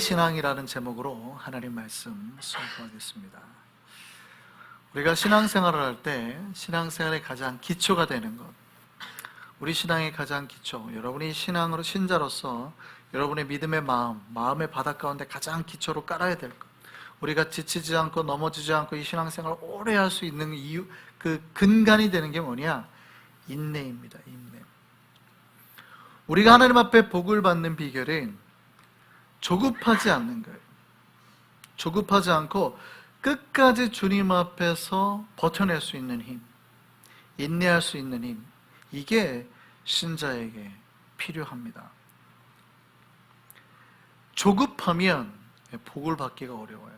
신앙이라는 제목으로 하나님 말씀 선포하겠습니다. 우리가 신앙생활을 할 때 신앙생활의 가장 기초가 되는 것, 우리 신앙의 가장 기초, 여러분이 신앙으로 신자로서 여러분의 믿음의 마음의 바닥 가운데 가장 기초로 깔아야 될 것, 우리가 지치지 않고 넘어지지 않고 이 신앙생활을 오래 할 수 있는 이유, 그 근간이 되는 게 뭐냐? 인내입니다. 인내. 우리가 하나님 앞에 복을 받는 비결은 조급하지 않는 거예요. 조급하지 않고 끝까지 주님 앞에서 버텨낼 수 있는 힘, 인내할 수 있는 힘, 이게 신자에게 필요합니다. 조급하면 복을 받기가 어려워요.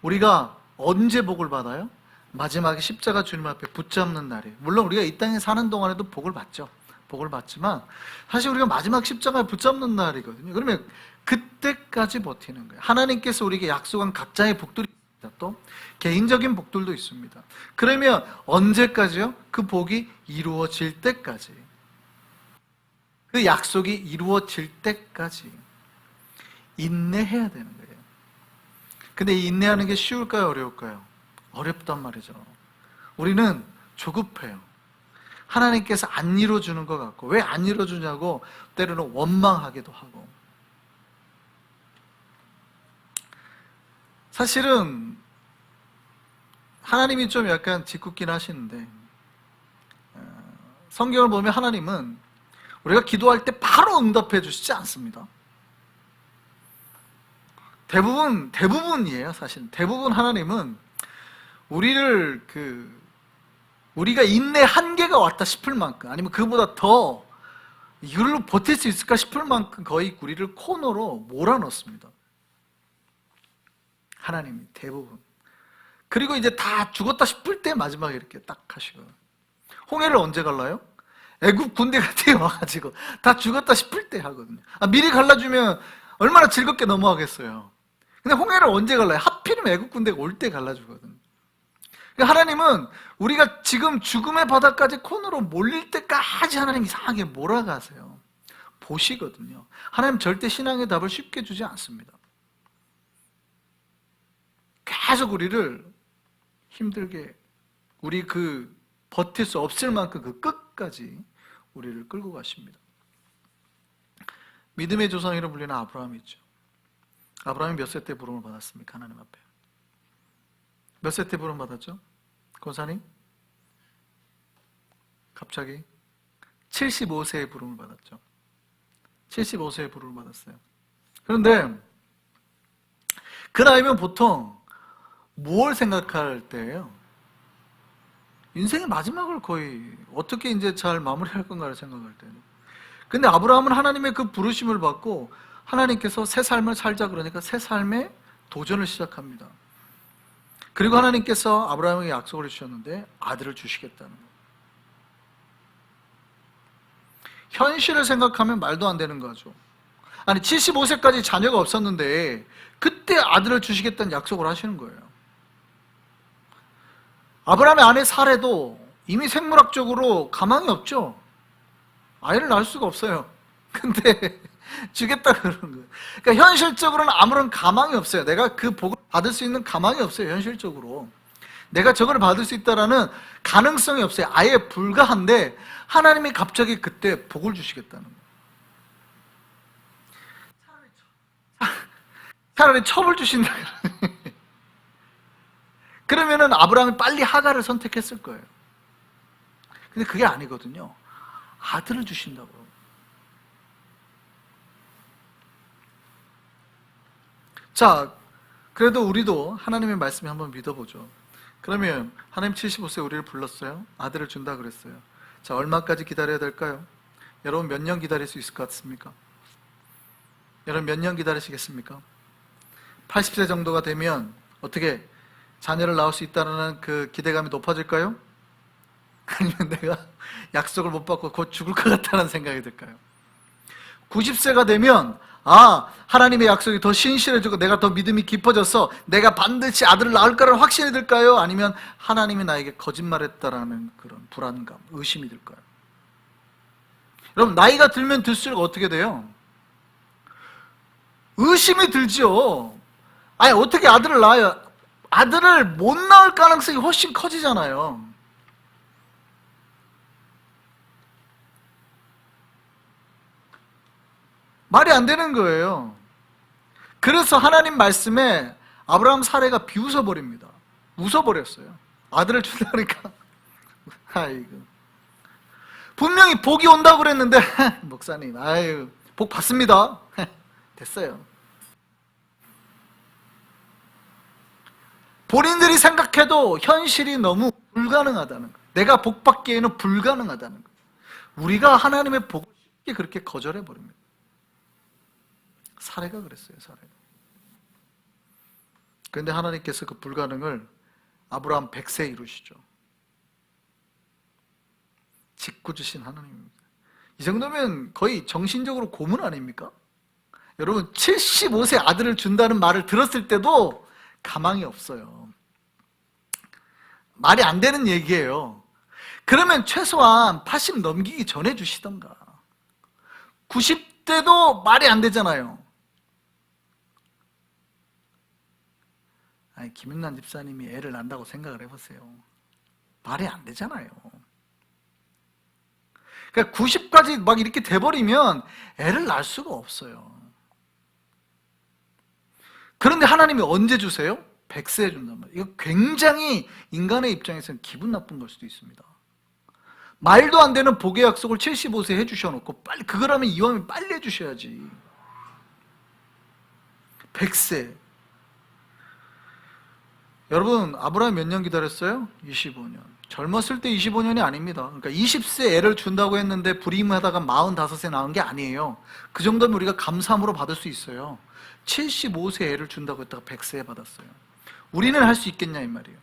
우리가 언제 복을 받아요? 마지막에 십자가 주님 앞에 붙잡는 날이에요. 물론 우리가 이 땅에 사는 동안에도 복을 받죠. 복을 받지만 사실 우리가 마지막 십자가에 붙잡는 날이거든요. 그러면 그때까지 버티는 거예요. 하나님께서 우리에게 약속한 각자의 복들이 있습니다. 또 개인적인 복들도 있습니다. 그러면 언제까지요? 그 복이 이루어질 때까지, 그 약속이 이루어질 때까지 인내해야 되는 거예요. 근데 이 인내하는 게 쉬울까요? 어려울까요? 어렵단 말이죠. 우리는 조급해요. 하나님께서 안 이루어주는 것 같고, 왜 안 이루어주냐고 때로는 원망하기도 하고. 사실은 하나님이 좀 약간 짓궂긴 하시는데, 성경을 보면 하나님은 우리가 기도할 때 바로 응답해 주시지 않습니다. 대부분이에요, 사실. 대부분 하나님은 우리를 우리가 인내 한계가 왔다 싶을 만큼, 아니면 그보다 더 이걸로 버틸 수 있을까 싶을 만큼 거의 우리를 코너로 몰아넣습니다. 하나님이 대부분. 그리고 이제 다 죽었다 싶을 때 마지막에 이렇게 딱 하시고. 홍해를 언제 갈라요? 애굽 군대가 뛰어와가지고 다 죽었다 싶을 때 하거든요. 미리 갈라주면 얼마나 즐겁게 넘어가겠어요. 근데 홍해를 언제 갈라요? 하필이면 애굽 군대가 올 때 갈라주거든요. 하나님은 우리가 지금 죽음의 바닥까지 코너로 몰릴 때까지 하나님 이상하게 몰아가세요. 보시거든요. 하나님 절대 신앙의 답을 쉽게 주지 않습니다. 계속 우리를 힘들게, 우리 버틸 수 없을 만큼 그 끝까지 우리를 끌고 가십니다. 믿음의 조상이라 불리는 아브라함이 있죠. 아브라함이 몇 세 때 부름을 받았습니까? 하나님 앞에. 몇 세 때 부름 받았죠? 권사님? 갑자기 75세의 부름을 받았죠. 75세의 부름을 받았어요. 그런데 그 나이면 보통 뭘 생각할 때예요? 인생의 마지막을 거의 어떻게 이제 잘 마무리할 건가를 생각할 때는. 근데 아브라함은 하나님의 그 부르심을 받고 하나님께서 새 삶을 살자 그러니까 새 삶의 도전을 시작합니다. 그리고 하나님께서 아브라함에게 약속을 주셨는데 아들을 주시겠다는 거예요. 현실을 생각하면 말도 안 되는 거죠. 아니 75세까지 자녀가 없었는데 그때 아들을 주시겠다는 약속을 하시는 거예요. 아브라함의 아내 사레도 이미 생물학적으로 가망이 없죠. 아이를 낳을 수가 없어요. 근데 주겠다 그러는 거예요. 그러니까 현실적으로는 아무런 가망이 없어요. 내가 그 복을 받을 수 있는 가망이 없어요. 현실적으로 내가 저걸 받을 수 있다라는 가능성이 없어요. 아예 불가한데 하나님이 갑자기 그때 복을 주시겠다는 거예요. 차라리 첩을 주신다. 그러면은 아브라함이 빨리 하갈을 선택했을 거예요. 근데 그게 아니거든요. 아들을 주신다고. 자, 그래도 우리도 하나님의 말씀에 한번 믿어보죠. 그러면 하나님 75세 우리를 불렀어요. 아들을 준다 그랬어요. 자, 얼마까지 기다려야 될까요? 여러분 몇 년 기다릴 수 있을 것 같습니까? 여러분 몇 년 기다리시겠습니까? 80세 정도가 되면 어떻게 자녀를 낳을 수 있다는 그 기대감이 높아질까요? 아니면 내가 약속을 못 받고 곧 죽을 것 같다는 생각이 들까요? 90세가 되면 하나님의 약속이 더 신실해지고 내가 더 믿음이 깊어져서 내가 반드시 아들을 낳을 거라는 확신이 들까요? 아니면 하나님이 나에게 거짓말했다라는 그런 불안감, 의심이 들까요? 여러분 나이가 들면 들수록 어떻게 돼요? 의심이 들죠. 아니, 어떻게 아들을 낳아요? 아들을 못 낳을 가능성이 훨씬 커지잖아요. 말이 안 되는 거예요. 그래서 하나님 말씀에 아브라함 사례가 비웃어버립니다. 웃어버렸어요. 아들을 준다니까. 아이고. 분명히 복이 온다고 그랬는데, 목사님, 아유, 복 받습니다. 됐어요. 본인들이 생각해도 현실이 너무 불가능하다는 거예요. 내가 복 받기에는 불가능하다는 거예요. 우리가 하나님의 복을 쉽게 그렇게 거절해 버립니다. 사례가 그랬어요, 사례가. 그런데 하나님께서 그 불가능을 아브라함 100세에 이루시죠. 짓궂으신 하나님입니다. 이 정도면 거의 정신적으로 고문 아닙니까? 여러분, 75세 아들을 준다는 말을 들었을 때도 가망이 없어요. 말이 안 되는 얘기예요. 그러면 최소한 80 넘기기 전에 주시던가. 90대도 말이 안 되잖아요. 아니, 김윤란 집사님이 애를 낳는다고 생각을 해보세요. 말이 안 되잖아요. 그러니까 90까지 막 이렇게 돼버리면 애를 낳을 수가 없어요. 그런데 하나님이 언제 주세요? 100세에 준단 말이에요. 이거 굉장히 인간의 입장에서는 기분 나쁜 걸 수도 있습니다. 말도 안 되는 복의 약속을 75세에 해주셔놓고 빨리 그거라면 이왕이면 빨리 해주셔야지. 100세. 여러분, 아브라함 몇 년 기다렸어요? 25년. 젊었을 때 25년이 아닙니다. 그러니까 20세 애를 준다고 했는데 불임하다가 45세 낳은 게 아니에요. 그 정도면 우리가 감사함으로 받을 수 있어요. 75세 애를 준다고 했다가 100세에 받았어요. 우리는 할 수 있겠냐 이 말이에요.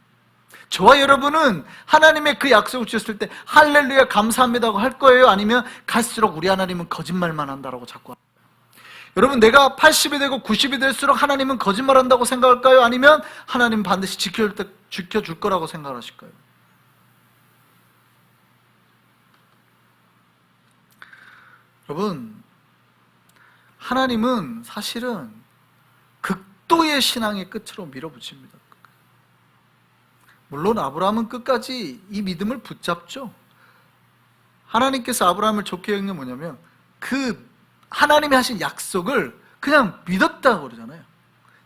저와 여러분은 하나님의 그 약속을 주셨을 때 할렐루야 감사합니다고 할 거예요? 아니면 갈수록 우리 하나님은 거짓말만 한다라고 자꾸 합니까? 여러분, 내가 80이 되고 90이 될수록 하나님은 거짓말한다고 생각할까요? 아니면 하나님 반드시 지켜줄 거라고 생각하실까요? 여러분, 하나님은 사실은 극도의 신앙의 끝으로 밀어붙입니다. 물론 아브라함은 끝까지 이 믿음을 붙잡죠. 하나님께서 아브라함을 좋게 여긴 게 뭐냐면 그 하나님이 하신 약속을 그냥 믿었다고 그러잖아요.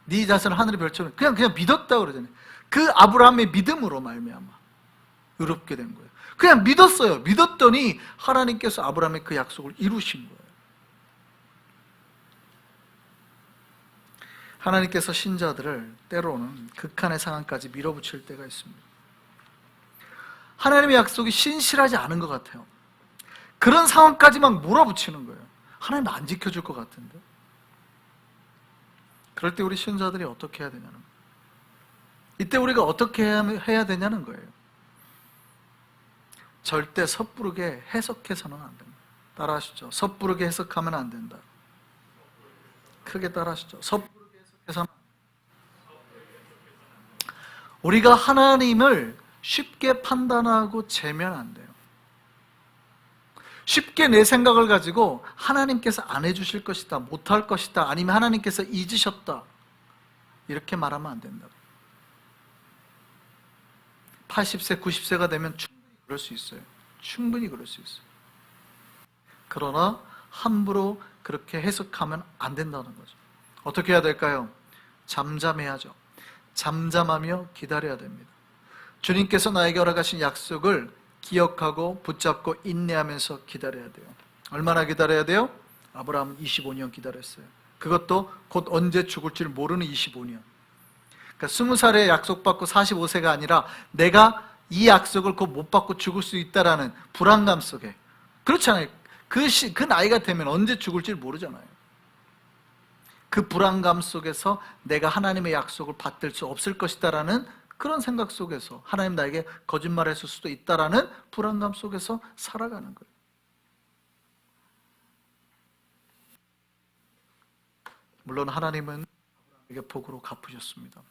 네 자손을 하늘의 별처럼 그냥 믿었다고 그러잖아요. 그 아브라함의 믿음으로 말미암아 의롭게 된 거예요. 그냥 믿었어요. 믿었더니 하나님께서 아브라함의 그 약속을 이루신 거예요. 하나님께서 신자들을 때로는 극한의 상황까지 밀어붙일 때가 있습니다. 하나님의 약속이 신실하지 않은 것 같아요. 그런 상황까지 막 몰아붙이는 거예요. 하나님 안 지켜줄 것 같은데. 그럴 때 우리 신자들이 어떻게 해야 되냐는 거예요. 이때 우리가 어떻게 해야 되냐는 거예요. 절대 섣부르게 해석해서는 안 됩니다. 따라하시죠. 섣부르게 해석하면 안 된다. 크게 따라하시죠. 섣부르게 해석해서는 우리가 하나님을 쉽게 판단하고 재면 안 돼요. 쉽게 내 생각을 가지고 하나님께서 안 해주실 것이다, 못할 것이다, 아니면 하나님께서 잊으셨다 이렇게 말하면 안 된다. 80세, 90세가 되면 충분히 그럴 수 있어요. 충분히 그럴 수 있어요. 그러나 함부로 그렇게 해석하면 안 된다는 거죠. 어떻게 해야 될까요? 잠잠해야죠. 잠잠하며 기다려야 됩니다. 주님께서 나에게 허락하신 약속을 기억하고 붙잡고 인내하면서 기다려야 돼요. 얼마나 기다려야 돼요? 아브라함은 25년 기다렸어요. 그것도 곧 언제 죽을지 모르는 25년. 그러니까 20살에 약속받고 45세가 아니라 내가 이 약속을 곧 못 받고 죽을 수 있다라는 불안감 속에. 그렇잖아요. 그 나이가 되면 언제 죽을지 모르잖아요. 그 불안감 속에서 내가 하나님의 약속을 받을 수 없을 것이다라는 그런 생각 속에서 하나님 나에게 거짓말했을 수도 있다라는 불안감 속에서 살아가는 거예요. 물론 하나님은 아브라함에게 복으로 갚으셨습니다.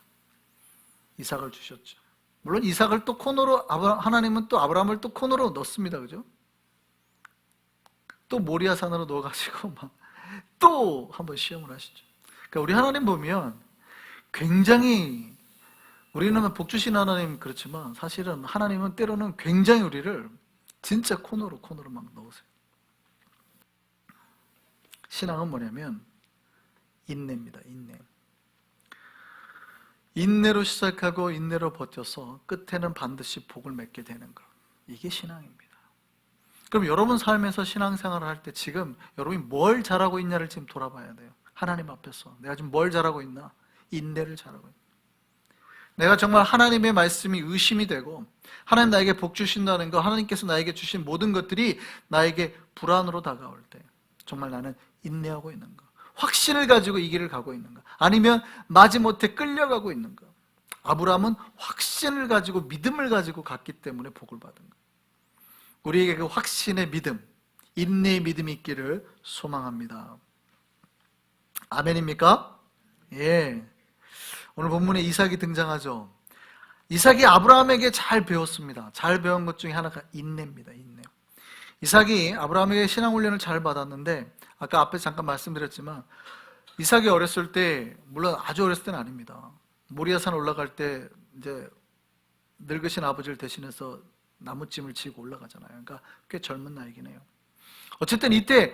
이삭을 주셨죠. 물론 이삭을 또 코너로 하나님은 또 아브라함을 또 코너로 넣습니다. 그죠? 또 모리아산으로 넣어가지고 막 또 한번 시험을 하시죠. 그러니까 우리 하나님 보면 굉장히, 우리는 복 주신 하나님 그렇지만 사실은 하나님은 때로는 굉장히 우리를 진짜 코너로 막 넣으세요. 신앙은 뭐냐면 인내입니다. 인내로 시작하고 인내로 버텨서 끝에는 반드시 복을 맺게 되는 것. 이게 신앙입니다. 그럼 여러분 삶에서 신앙생활을 할 때 지금 여러분이 뭘 잘하고 있냐를 지금 돌아봐야 돼요. 하나님 앞에서 내가 지금 뭘 잘하고 있나? 인내를 잘하고 있나? 내가 정말 하나님의 말씀이 의심이 되고 하나님 나에게 복 주신다는 거, 하나님께서 나에게 주신 모든 것들이 나에게 불안으로 다가올 때 정말 나는 인내하고 있는가? 확신을 가지고 이 길을 가고 있는가? 아니면 마지못해 끌려가고 있는가? 아브라함은 확신을 가지고 믿음을 가지고 갔기 때문에 복을 받은 거예요. 우리에게 그 확신의 믿음, 인내의 믿음이 있기를 소망합니다. 아멘입니까? 예. 오늘 본문에 이삭이 등장하죠. 이삭이 아브라함에게 잘 배웠습니다. 잘 배운 것 중에 하나가 인내입니다. 인내. 이삭이 아브라함에게 신앙 훈련을 잘 받았는데 아까 앞에 잠깐 말씀드렸지만 이삭이 어렸을 때, 물론 아주 어렸을 때는 아닙니다. 모리아산 올라갈 때 이제 늙으신 아버지를 대신해서 나무찜을 지고 올라가잖아요. 그러니까 꽤 젊은 나이긴 해요. 어쨌든 이때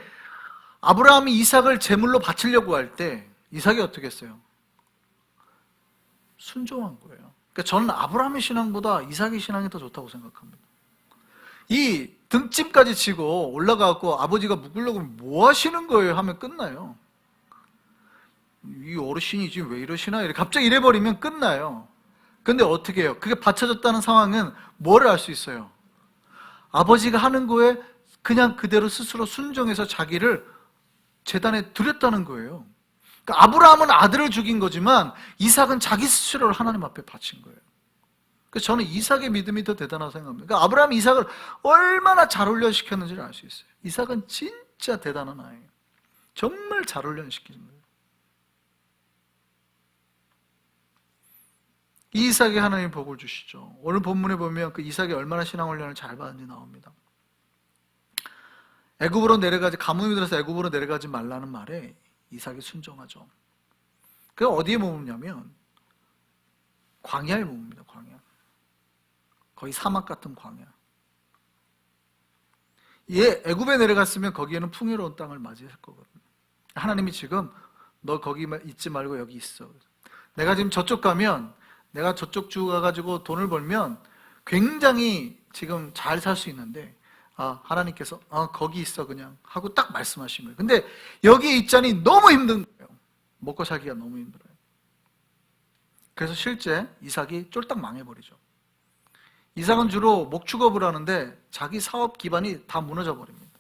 아브라함이 이삭을 제물로 바치려고 할 때 이삭이 어떻게 했어요? 순종한 거예요. 그러니까 저는 아브라함의 신앙보다 이삭의 신앙이 더 좋다고 생각합니다. 이 등짐까지 지고 올라가고 아버지가 묶으려고 뭐 하시는 거예요? 하면 끝나요. 이 어르신이 지금 왜 이러시나? 이렇게 갑자기 이래버리면 끝나요. 근데 어떻게 해요? 그게 받쳐졌다는 상황은 뭐를 알 수 있어요? 아버지가 하는 거에 그냥 그대로 스스로 순종해서 자기를 제단에 드렸다는 거예요. 그러니까 아브라함은 아들을 죽인 거지만 이삭은 자기 스스로를 하나님 앞에 바친 거예요. 그래서 저는 이삭의 믿음이 더 대단하다고 생각합니다. 그러니까 아브라함이 이삭을 얼마나 잘 훈련시켰는지를 알 수 있어요. 이삭은 진짜 대단한 아이예요. 정말 잘 훈련시킨 거예요. 이 이삭에 하나님 복을 주시죠. 오늘 본문에 보면 그 이삭이 얼마나 신앙 훈련을 잘 받은지 나옵니다. 애굽으로 내려가지, 가뭄이 들어서 애굽으로 내려가지 말라는 말에 이삭이 순종하죠. 그게 어디에 머무냐면 광야에 머뭅니다. 광야. 거의 사막 같은 광야. 얘 애굽에 내려갔으면 거기에는 풍요로운 땅을 맞이할 거거든요. 하나님이 지금 너 거기 있지 말고 여기 있어. 내가 지금 저쪽 가면, 내가 저쪽 주 가가지고 돈을 벌면 굉장히 지금 잘 살 수 있는데 하나님께서 거기 있어 그냥 하고 딱 말씀하신 거예요. 근데 여기에 있자니 너무 힘든 거예요. 먹고 살기가 너무 힘들어요. 그래서 실제 이삭이 쫄딱 망해버리죠. 이삭은 주로 목축업을 하는데 자기 사업 기반이 다 무너져 버립니다.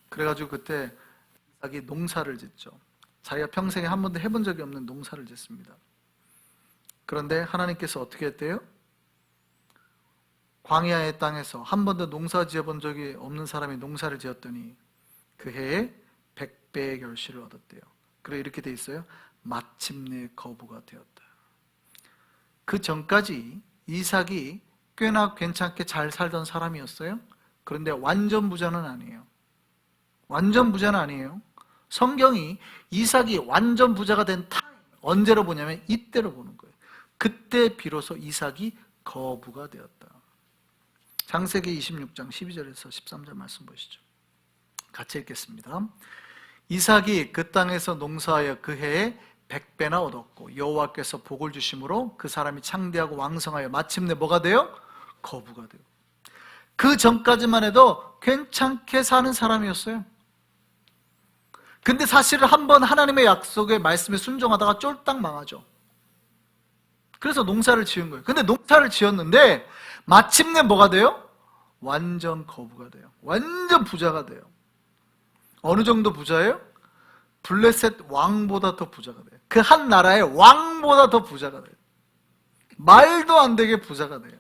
그래가지고 그때 이삭이 농사를 짓죠. 자기가 평생에 한 번도 해본 적이 없는 농사를 짓습니다. 그런데 하나님께서 어떻게 했대요? 광야의 땅에서 한 번도 농사 지어본 적이 없는 사람이 농사를 지었더니 그 해에 100배의 결실을 얻었대요. 그래 이렇게 돼 있어요. 마침내 거부가 되었다. 그 전까지 이삭이 꽤나 괜찮게 잘 살던 사람이었어요. 그런데 완전 부자는 아니에요. 완전 부자는 아니에요. 성경이 이삭이 완전 부자가 된 타임, 언제로 보냐면 이때로 보는 거예요. 그때 비로소 이삭이 거부가 되었다. 창세기 26장 12절에서 13절 말씀 보시죠. 같이 읽겠습니다. 이삭이 그 땅에서 농사하여 그 해에 100배나 얻었고 여호와께서 복을 주심으로 그 사람이 창대하고 왕성하여 마침내 뭐가 돼요? 거부가 돼요. 그 전까지만 해도 괜찮게 사는 사람이었어요. 근데 사실은 한번 하나님의 약속의 말씀에 순종하다가 쫄딱 망하죠. 그래서 농사를 지은 거예요. 근데 농사를 지었는데 마침내 뭐가 돼요? 완전 거부가 돼요. 완전 부자가 돼요. 어느 정도 부자예요? 블레셋 왕보다 더 부자가 돼요. 그 한 나라의 왕보다 더 부자가 돼요. 말도 안 되게 부자가 돼요.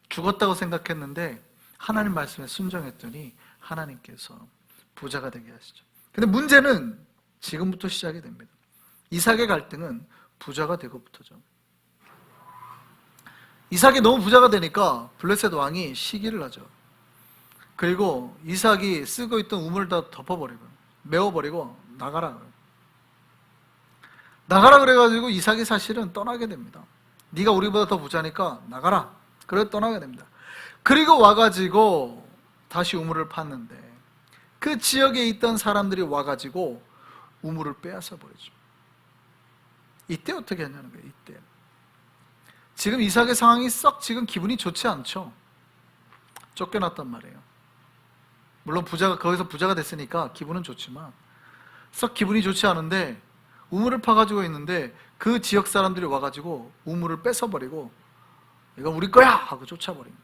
죽었다고 생각했는데 하나님 말씀에 순종했더니 하나님께서 부자가 되게 하시죠. 근데 문제는 지금부터 시작이 됩니다. 이삭의 갈등은 부자가 되고부터죠. 이삭이 너무 부자가 되니까 블레셋 왕이 시기를 하죠. 그리고 이삭이 쓰고 있던 우물을 다 덮어버리고요. 메워버리고 나가라. 나가라 그래가지고 이삭이 사실은 떠나게 됩니다. 네가 우리보다 더 부자니까 나가라. 그래 떠나게 됩니다. 그리고 와가지고 다시 우물을 팠는데 그 지역에 있던 사람들이 와가지고 우물을 빼앗아 버리죠. 이때 어떻게 했냐는 거예요. 이때 지금 이삭의 상황이 썩 지금 기분이 좋지 않죠. 쫓겨났단 말이에요. 물론 거기서 부자가 됐으니까 기분은 좋지만 썩 기분이 좋지 않은데 우물을 파가지고 있는데 그 지역 사람들이 와가지고 우물을 뺏어버리고 이거 우리 거야! 하고 쫓아버립니다.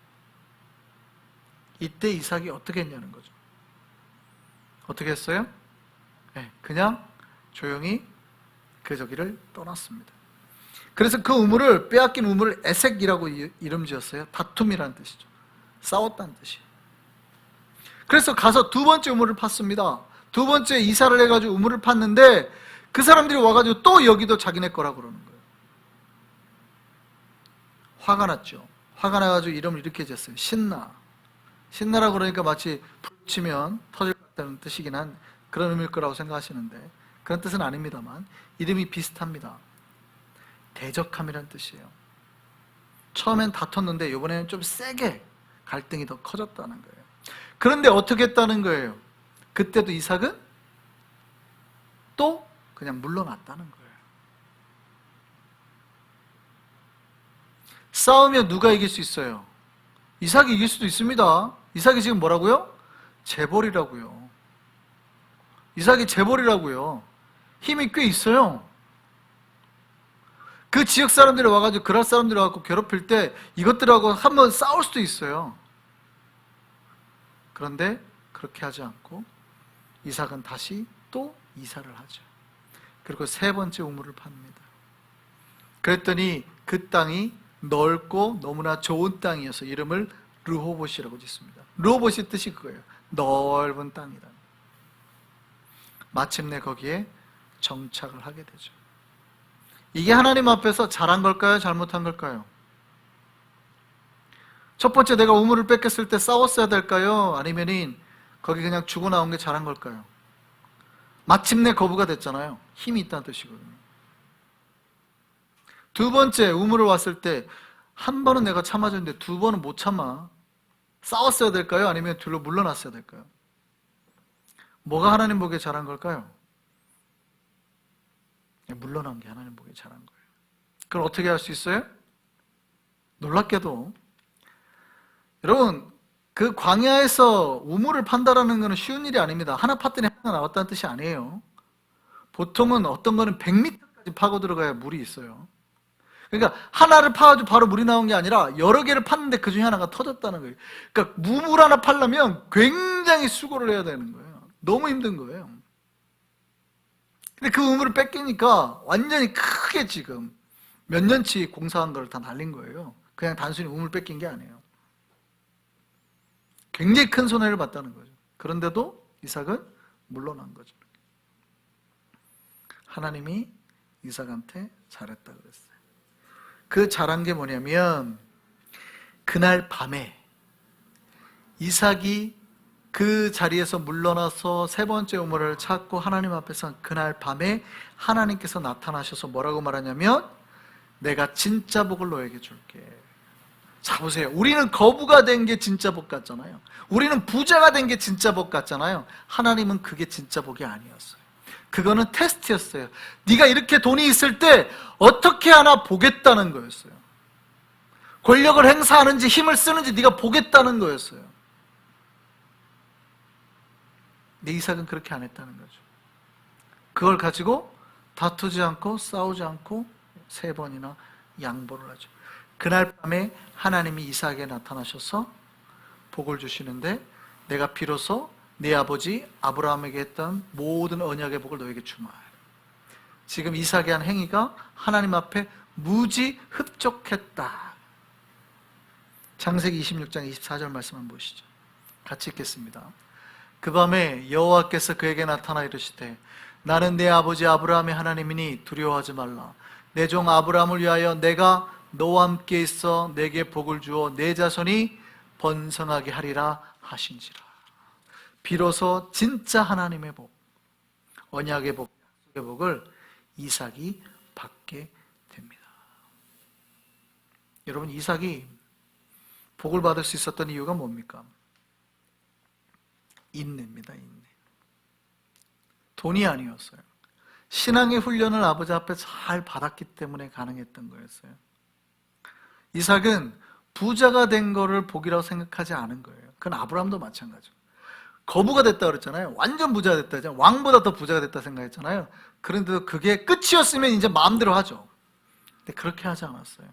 이때 이삭이 어떻게 했냐는 거죠. 어떻게 했어요? 네, 그냥 조용히 그 저기를 떠났습니다. 그래서 그 우물을 빼앗긴 우물을 에색이라고 이름 지었어요. 다툼이라는 뜻이죠. 싸웠다는 뜻이에요. 그래서 가서 두 번째 우물을 팠습니다. 두 번째 이사를 해가지고 우물을 팠는데 그 사람들이 와가지고 또 여기도 자기네 거라고 그러는 거예요. 화가 났죠. 화가 나가지고 이름을 이렇게 지었어요. 신나. 신나라고 그러니까 마치 불치면 터질 것 같다는 뜻이긴 한 그런 의미일 거라고 생각하시는데 그런 뜻은 아닙니다만 이름이 비슷합니다. 대적함이라는 뜻이에요. 처음엔 다퉜는데 이번에는 좀 세게 갈등이 더 커졌다는 거예요. 그런데 어떻게 했다는 거예요? 그때도 이삭은 또 그냥 물러났다는 거예요. 싸우면 누가 이길 수 있어요? 이삭이 이길 수도 있습니다. 이삭이 지금 뭐라고요? 재벌이라고요. 이삭이 재벌이라고요. 힘이 꽤 있어요. 그 지역 사람들이 와가지고 그럴 사람들이 와가지고 괴롭힐 때 이것들하고 한번 싸울 수도 있어요. 그런데 그렇게 하지 않고 이삭은 다시 또 이사를 하죠. 그리고 세 번째 우물을 팝니다. 그랬더니 그 땅이 넓고 너무나 좋은 땅이어서 이름을 르호봇이라고 짓습니다. 르호봇의 뜻이 그거예요. 넓은 땅이다. 마침내 거기에 정착을 하게 되죠. 이게 하나님 앞에서 잘한 걸까요? 잘못한 걸까요? 첫 번째 내가 우물을 뺏겼을 때 싸웠어야 될까요? 아니면은 거기 그냥 주고 나온 게 잘한 걸까요? 마침내 거부가 됐잖아요. 힘이 있다는 뜻이거든요. 두 번째 우물을 왔을 때 한 번은 내가 참아줬는데 두 번은 못 참아. 싸웠어야 될까요? 아니면 뒤로 물러났어야 될까요? 뭐가 하나님 보기에 잘한 걸까요? 물러난 게 하나님 보기에 잘한 거예요. 그걸 어떻게 할 수 있어요? 놀랍게도 여러분 그 광야에서 우물을 판다라는 것은 쉬운 일이 아닙니다. 하나 팠더니 하나 나왔다는 뜻이 아니에요. 보통은 어떤 거는 100m까지 파고 들어가야 물이 있어요. 그러니까 하나를 파가지고 바로 물이 나온 게 아니라 여러 개를 팠는데 그 중에 하나가 터졌다는 거예요. 그러니까 우물 하나 파려면 굉장히 수고를 해야 되는 거예요. 너무 힘든 거예요. 근데 그 우물을 뺏기니까 완전히 크게 지금 몇 년치 공사한 걸 다 날린 거예요. 그냥 단순히 우물 뺏긴 게 아니에요. 굉장히 큰 손해를 봤다는 거죠. 그런데도 이삭은 물러난 거죠. 하나님이 이삭한테 잘했다 그랬어요. 그 잘한 게 뭐냐면 그날 밤에 이삭이 그 자리에서 물러나서 세 번째 우물을 찾고 하나님 앞에서 그날 밤에 하나님께서 나타나셔서 뭐라고 말하냐면 내가 진짜 복을 너에게 줄게. 자 보세요. 우리는 거부가 된 게 진짜 복 같잖아요. 우리는 부자가 된 게 진짜 복 같잖아요. 하나님은 그게 진짜 복이 아니었어요. 그거는 테스트였어요. 네가 이렇게 돈이 있을 때 어떻게 하나 보겠다는 거였어요. 권력을 행사하는지 힘을 쓰는지 네가 보겠다는 거였어요. 근데 이삭은 그렇게 안 했다는 거죠. 그걸 가지고 다투지 않고 싸우지 않고 세 번이나 양보를 하죠. 그날 밤에 하나님이 이삭에게 나타나셔서 복을 주시는데 내가 비로소 네 아버지 아브라함에게 했던 모든 언약의 복을 너에게 주마. 지금 이삭이 한 행위가 하나님 앞에 무지 흡족했다. 창세기 26장 24절 말씀 한번 보시죠. 같이 읽겠습니다. 그 밤에 여호와께서 그에게 나타나 이르시되 나는 내 아버지 아브라함의 하나님이니 두려워하지 말라. 내 종 아브라함을 위하여 내가 너와 함께 있어 내게 복을 주어 내 자손이 번성하게 하리라 하신지라. 비로소 진짜 하나님의 복, 언약의 복, 약속의 복을 이삭이 받게 됩니다. 여러분, 이삭이 복을 받을 수 있었던 이유가 뭡니까? 인내입니다. 인내. 돈이 아니었어요. 신앙의 훈련을 아버지 앞에 잘 받았기 때문에 가능했던 거였어요. 이삭은 부자가 된 거를 복이라고 생각하지 않은 거예요. 그건 아브라함도 마찬가지고. 거부가 됐다 그랬잖아요. 완전 부자가 됐다 했잖아요. 왕보다 더 부자가 됐다 생각했잖아요. 그런데도 그게 끝이었으면 이제 마음대로 하죠. 근데 그렇게 하지 않았어요.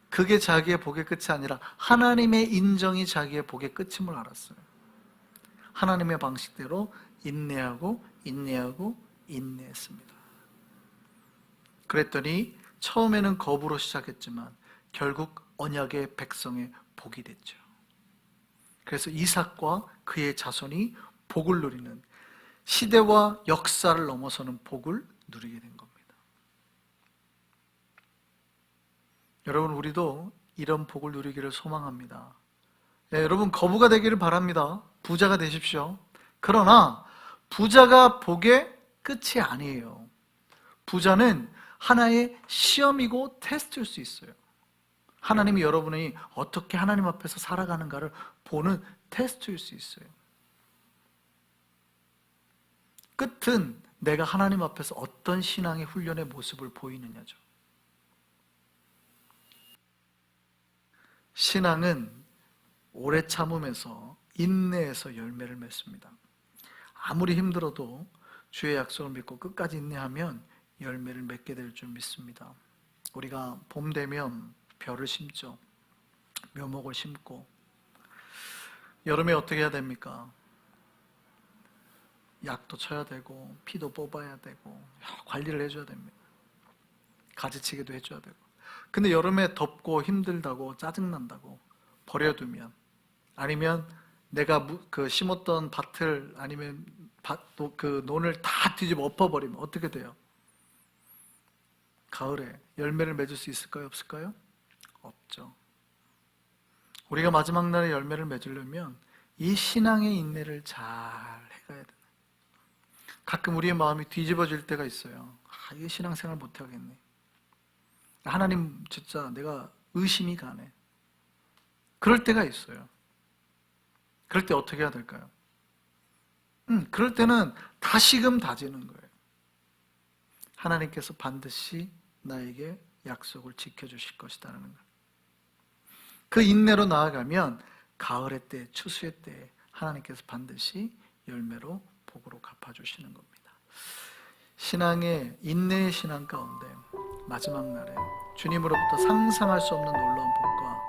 그게 자기의 복의 끝이 아니라 하나님의 인정이 자기의 복의 끝임을 알았어요. 하나님의 방식대로 인내하고 인내했습니다. 그랬더니 처음에는 거부로 시작했지만 결국 언약의 백성의 복이 됐죠. 그래서 이삭과 그의 자손이 복을 누리는, 시대와 역사를 넘어서는 복을 누리게 된 겁니다. 여러분, 우리도 이런 복을 누리기를 소망합니다. 네, 여러분, 거부가 되기를 바랍니다. 부자가 되십시오. 그러나 부자가 복의 끝이 아니에요. 부자는 하나의 시험이고 테스트일 수 있어요. 하나님이 여러분이 어떻게 하나님 앞에서 살아가는가를 보는 테스트일 수 있어요. 끝은 내가 하나님 앞에서 어떤 신앙의 훈련의 모습을 보이느냐죠. 신앙은 오래 참음에서, 인내에서 열매를 맺습니다. 아무리 힘들어도 주의 약속을 믿고 끝까지 인내하면 열매를 맺게 될 줄 믿습니다. 우리가 봄 되면 벼를 심죠. 묘목을 심고, 여름에 어떻게 해야 됩니까? 약도 쳐야 되고 피도 뽑아야 되고 관리를 해줘야 됩니다. 가지치기도 해줘야 되고. 근데 여름에 덥고 힘들다고 짜증난다고 버려두면, 아니면 내가 심었던 밭을, 아니면 그 논을 다 뒤집어 엎어버리면 어떻게 돼요? 가을에 열매를 맺을 수 있을까요? 없을까요? 없죠. 우리가 마지막 날에 열매를 맺으려면 이 신앙의 인내를 잘 해가야 돼요. 가끔 우리의 마음이 뒤집어질 때가 있어요. 이 신앙생활 못하겠네. 하나님 진짜 내가 의심이 가네. 그럴 때가 있어요. 그럴 때 어떻게 해야 될까요? 그럴 때는 다시금 다지는 거예요. 하나님께서 반드시 나에게 약속을 지켜주실 것이다라는 거예요. 그 인내로 나아가면 가을의 때, 추수의 때 하나님께서 반드시 열매로 복으로 갚아주시는 겁니다. 신앙의, 인내의 신앙 가운데 마지막 날에 주님으로부터 상상할 수 없는 놀라운 복과